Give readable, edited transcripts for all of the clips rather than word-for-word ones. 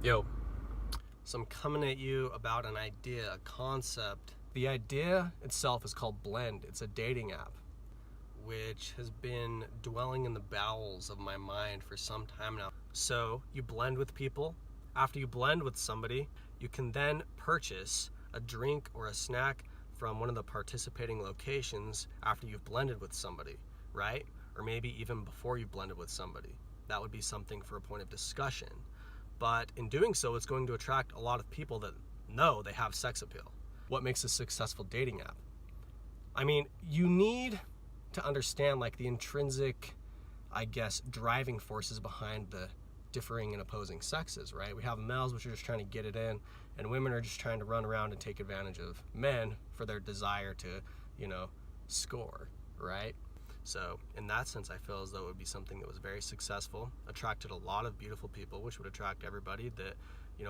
Yo, so I'm coming at you about an idea, a concept. The idea itself is called Blend. It's a dating app, which has been dwelling in the bowels of my mind for some time now. So you blend with people. After you blend with somebody, you can then purchase a drink or a snack from one of the participating locations after you've blended with somebody, right? Or maybe even before you've blended with somebody. That would be something for a point of discussion. But in doing so, it's going to attract a lot of people that know they have sex appeal. What makes a successful dating app? I mean, you need to understand like the intrinsic, driving forces behind the differing and opposing sexes, right? We have males which are just trying to get it in, and women are just trying to run around and take advantage of men for their desire to, score, right? So in that sense, I feel as though it would be something that was very successful, attracted a lot of beautiful people, which would attract everybody that,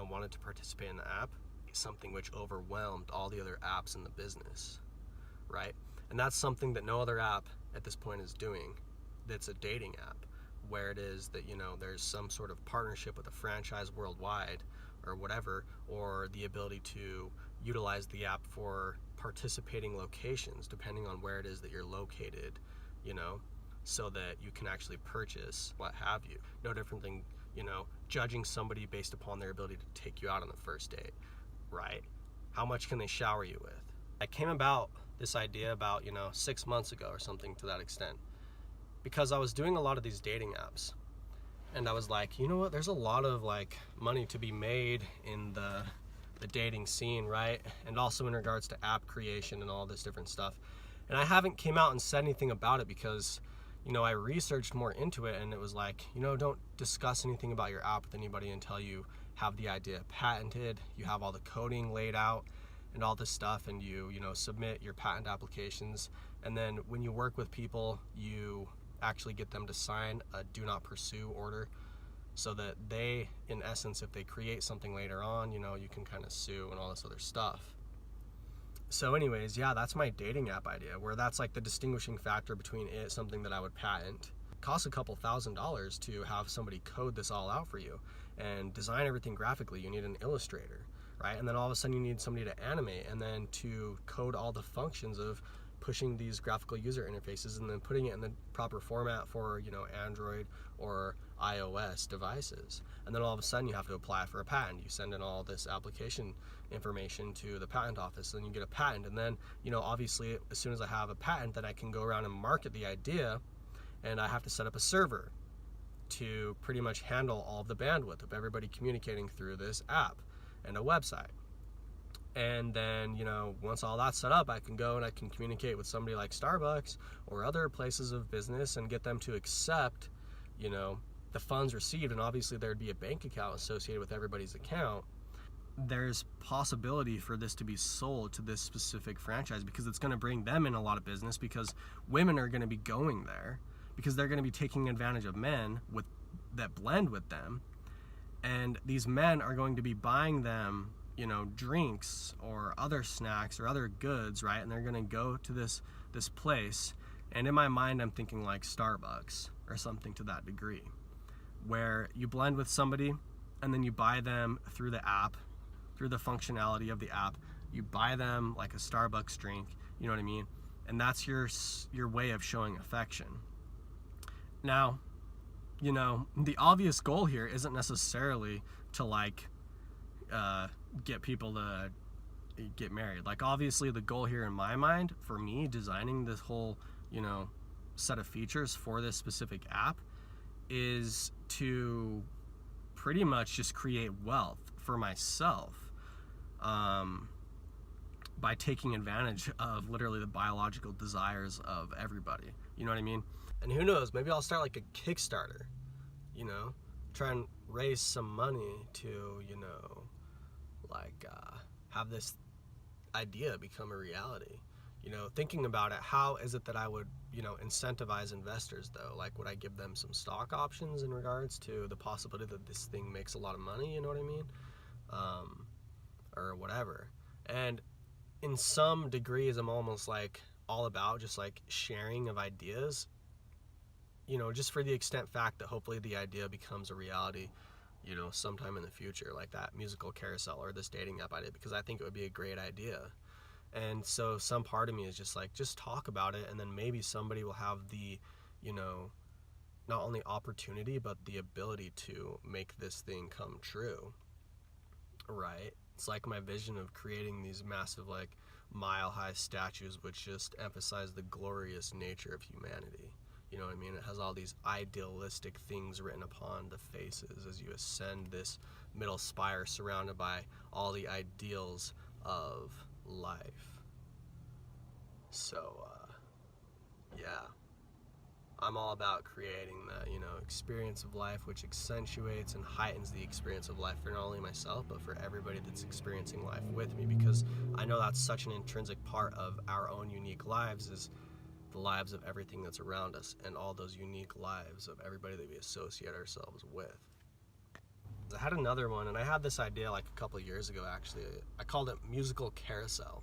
wanted to participate in the app, something which overwhelmed all the other apps in the business, right? And that's something that no other app at this point is doing that's a dating app, where it is that, there's some sort of partnership with a franchise worldwide or whatever, or the ability to utilize the app for participating locations, depending on where it is that you're located, so that you can actually purchase what have you. No different than, judging somebody based upon their ability to take you out on the first date, right? How much can they shower you with? I came about this idea about, 6 months ago or something to that extent, because I was doing a lot of these dating apps, and I was like, you know what, there's a lot of like money to be made in the dating scene, right? And also in regards to app creation and all this different stuff. And I haven't came out and said anything about it because, I researched more into it, and it was like, don't discuss anything about your app with anybody until you have the idea patented, you have all the coding laid out and all this stuff, and you submit your patent applications. And then when you work with people, you actually get them to sign a do not pursue order, so that they, in essence, if they create something later on, you can kind of sue and all this other stuff. So anyways, yeah, that's my dating app idea, where that's like the distinguishing factor between it, something that I would patent. It costs a couple $1,000s to have somebody code this all out for you and design everything graphically. You need an illustrator, right? And then all of a sudden you need somebody to animate, and then to code all the functions of pushing these graphical user interfaces and then putting it in the proper format for, Android or iOS devices. And then all of a sudden you have to apply for a patent. You send in all this application information to the patent office, and you get a patent. And then, obviously as soon as I have a patent, then I can go around and market the idea, and I have to set up a server to pretty much handle all of the bandwidth of everybody communicating through this app and a website. And then, once all that's set up, I can go and I can communicate with somebody like Starbucks or other places of business and get them to accept, the funds received. And obviously there'd be a bank account associated with everybody's account. There's possibility for this to be sold to this specific franchise, because it's going to bring them in a lot of business, because women are going to be going there because they're going to be taking advantage of men that blend with them. And these men are going to be buying them, drinks or other snacks or other goods, right? And they're going to go to this place. And in my mind, I'm thinking like Starbucks or something to that degree, where you blend with somebody and then you buy them through the app, through the functionality of the app. You buy them like a Starbucks drink, you know what I mean? And that's your way of showing affection. Now, the obvious goal here isn't necessarily to get people to get married. Like, obviously the goal here in my mind, for me designing this whole, set of features for this specific app, is to pretty much just create wealth for myself, by taking advantage of literally the biological desires of everybody. You know what I mean? And who knows, maybe I'll start like a Kickstarter, try and raise some money to, have this idea become a reality. Thinking about it, how is it that I would, incentivize investors though? Like, would I give them some stock options in regards to the possibility that this thing makes a lot of money, you know what I mean? Or whatever. And in some degrees, I'm almost like all about just like sharing of ideas, just for the extent fact that hopefully the idea becomes a reality sometime in the future, like that musical carousel or this dating app idea, because I think it would be a great idea. And so some part of me is just like, just talk about it, and then maybe somebody will have the, not only opportunity, but the ability to make this thing come true, right? It's like my vision of creating these massive, like, mile-high statues which just emphasize the glorious nature of humanity. You know what I mean? It has all these idealistic things written upon the faces as you ascend this middle spire surrounded by all the ideals of life. So, yeah. I'm all about creating the, experience of life which accentuates and heightens the experience of life for not only myself, but for everybody that's experiencing life with me, because I know that's such an intrinsic part of our own unique lives, is the lives of everything that's around us and all those unique lives of everybody that we associate ourselves with. I had another one, and I had this idea like a couple of years ago, actually. I called it Musical Carousel.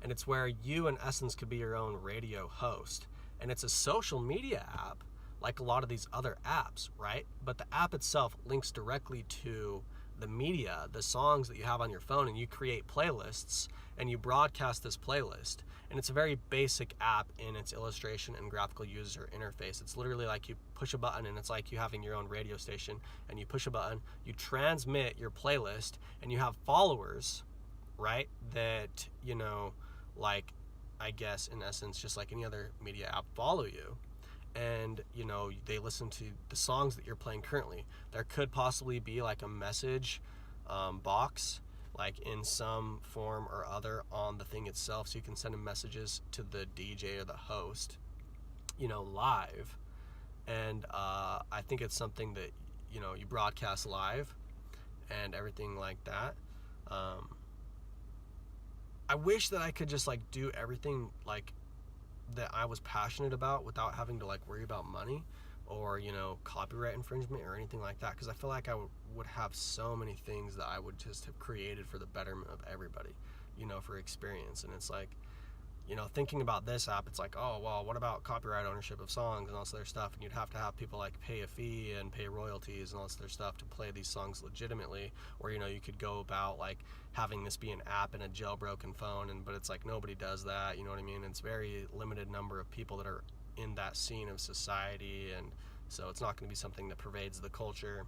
And it's where you, in essence, could be your own radio host. And it's a social media app, like a lot of these other apps, right? But the app itself links directly to the media, the songs that you have on your phone, and you create playlists, and you broadcast this playlist. And it's a very basic app in its illustration and graphical user interface. It's literally like you push a button, and it's like you having your own radio station, and you push a button, you transmit your playlist, and you have followers, right? That, like, I guess in essence, just like any other media app, follow you. And, they listen to the songs that you're playing currently. There could possibly be like a message box, like in some form or other on the thing itself, so you can send messages to the DJ or the host, live. And I think it's something that, you broadcast live and everything like that. I wish that I could just like do everything like that I was passionate about without having to like worry about money or, copyright infringement or anything like that, because I feel like I would have so many things that I would just have created for the betterment of everybody, for experience. And it's like, thinking about this app, it's like, oh, well, what about copyright ownership of songs and all this other stuff? And you'd have to have people like pay a fee and pay royalties and all this other stuff to play these songs legitimately. Or, you could go about like having this be an app in a jailbroken phone, but it's like nobody does that, you know what I mean? It's very limited number of people that are in that scene of society, and so it's not going to be something that pervades the culture.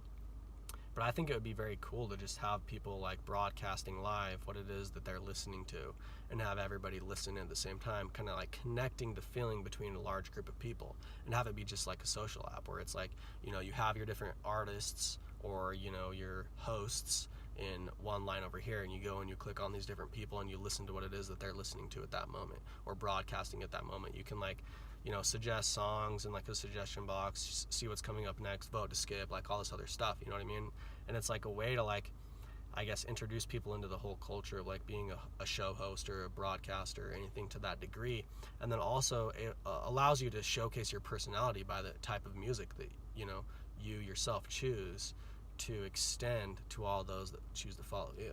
But I think it would be very cool to just have people like broadcasting live what it is that they're listening to, and have everybody listen at the same time, kind of like connecting the feeling between a large group of people, and have it be just like a social app where it's like, you have your different artists or, your hosts in one line over here, and you go and you click on these different people and you listen to what it is that they're listening to at that moment or broadcasting at that moment. You can like, suggest songs in like a suggestion box, see what's coming up next, vote to skip, like all this other stuff, you know what I mean? And it's like a way to like, I guess, introduce people into the whole culture of like being a show host or a broadcaster or anything to that degree. And then also it allows you to showcase your personality by the type of music that, you yourself choose to extend to all those that choose to follow you.